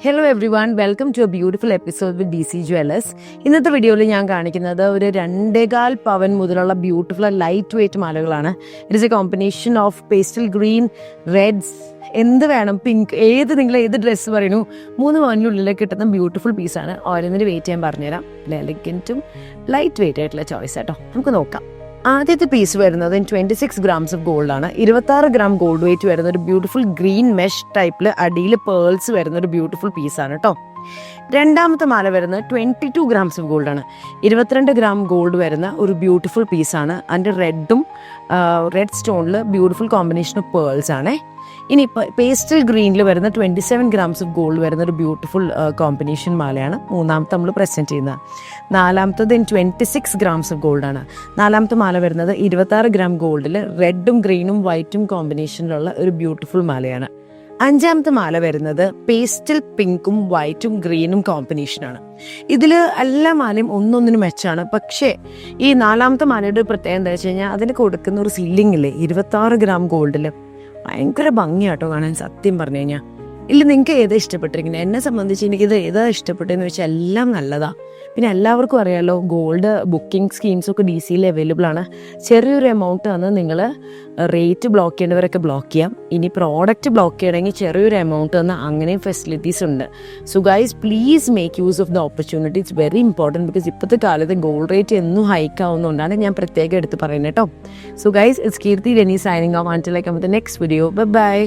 Hello everyone, welcome to a beautiful episode with DC Jewellers. ഇന്നത്തെ വീഡിയോയിൽ ഞാൻ കാണിക്കുന്നത് ഒരു 2.25 പവൻ മുതലുള്ള ബ്യൂട്ടിഫുൾ ലൈറ്റ് വെയ്റ്റ് മാലകളാണ്. It is a combination of pastel green, reds, എന്ത് വേണം, പിങ്ക്, നിങ്ങൾ ഏത് ഡ്രസ്സ് പറയുന്നു, 3 പവനുള്ളിൽ കിട്ടുന്ന ബ്യൂട്ടിഫുൾ പീസാണ്. ഓരോന്നിന് വെയിറ്റ് ചെയ്യാൻ പറഞ്ഞുതരാം. എലഗൻറ്റും ലൈറ്റ് വെയിറ്റ് ആയിട്ടുള്ള ചോയ്സ് ആട്ടോ. നമുക്ക് നോക്കാം. ആദ്യത്തെ പീസ് വരുന്നത് 26 grams ഓഫ് ഗോൾഡാണ്. 26 gram ഗോൾഡ് വെയിറ്റ് വരുന്ന ഒരു ബ്യൂട്ടിഫുൾ ഗ്രീൻ മെഷ് ടൈപ്പിൽ അടിയിൽ പേൾസ് വരുന്ന ഒരു ബ്യൂട്ടിഫുൾ പീസാണ് കേട്ടോ. രണ്ടാമത്തെ മാല വരുന്നത് 22 grams ഓഫ് ഗോൾഡാണ്. 22 gram ഗോൾഡ് വരുന്ന ഒരു ബ്യൂട്ടിഫുൾ പീസാണ്. അതിൻ്റെ റെഡ് സ്റ്റോണിൽ ബ്യൂട്ടിഫുൾ കോമ്പിനേഷൻ ഓഫ് പേൾസ് ആണ്. ഇനി പേസ്റ്റൽ ഗ്രീനിൽ വരുന്ന 27 grams ഓഫ് ഗോൾഡ് വരുന്ന ഒരു ബ്യൂട്ടിഫുൾ കോമ്പിനേഷൻ മാലയാണ് മൂന്നാമത്തെ നമ്മൾ പ്രസൻറ്റ് ചെയ്യുന്നത്. നാലാമത്തത് 26 grams ഓഫ് ഗോൾഡാണ്. നാലാമത്തെ മാല വരുന്നത് 26 gram ഗോൾഡിൽ റെഡും ഗ്രീനും വൈറ്റും കോമ്പിനേഷനിലുള്ള ഒരു ബ്യൂട്ടിഫുൾ മാലയാണ്. അഞ്ചാമത്തെ മാല വരുന്നത് പേസ്റ്റൽ പിങ്കും വൈറ്റും ഗ്രീനും കോമ്പിനേഷനാണ്. ഇതിൽ എല്ലാ മാലയും ഒന്നൊന്നിനും മെച്ചാണ്. പക്ഷേ ഈ നാലാമത്തെ മാലയുടെ ഒരു പ്രത്യേകത എന്താ വെച്ച് കഴിഞ്ഞാൽ അതിന് കൊടുക്കുന്ന ഒരു സീലിംഗ് ഇല്ലേ, 26 gram ഗോൾഡിൽ ഭയങ്കര ഭംഗിയാട്ടോ കാണാൻ. സത്യം പറഞ്ഞു കഴിഞ്ഞാൽ നിങ്ങൾക്ക് ഏതാ ഇഷ്ടപ്പെട്ടിരിക്കുന്നത്? എന്നെ സംബന്ധിച്ച് എനിക്കിത് ഏതാ ഇഷ്ടപ്പെട്ടതെന്ന് വെച്ചാൽ എല്ലാം നല്ലതാണ്. പിന്നെ എല്ലാവർക്കും അറിയാമല്ലോ, ഗോൾഡ് ബുക്കിംഗ് സ്കീംസൊക്കെ DC അവൈലബിൾ ആണ്. ചെറിയൊരു എമൗണ്ട് തന്ന് നിങ്ങൾ റേറ്റ് ബ്ലോക്ക് ചെയ്യേണ്ടവരൊക്കെ ബ്ലോക്ക് ചെയ്യാം. ഇനി പ്രോഡക്റ്റ് ബ്ലോക്ക് ചെയ്യണമെങ്കിൽ ചെറിയൊരു എമൗണ്ട് തന്ന് അങ്ങനെയും ഫെസിലിറ്റീസ് ഉണ്ട്. So guys, please make use of the opportunity. It's very important. Because ഇപ്പോഴത്തെ കാലത്ത് ഗോൾഡ് റേറ്റ് എന്നും ഹൈക്ക് ആവുന്നതുകൊണ്ടാണ് ഞാൻ പ്രത്യേകം എടുത്ത് പറയുന്നത് കേട്ടോ. സോ ഗൈസ്, ഇറ്റ്സ് Keerthi Deny signing off. Until I come with the next video. By.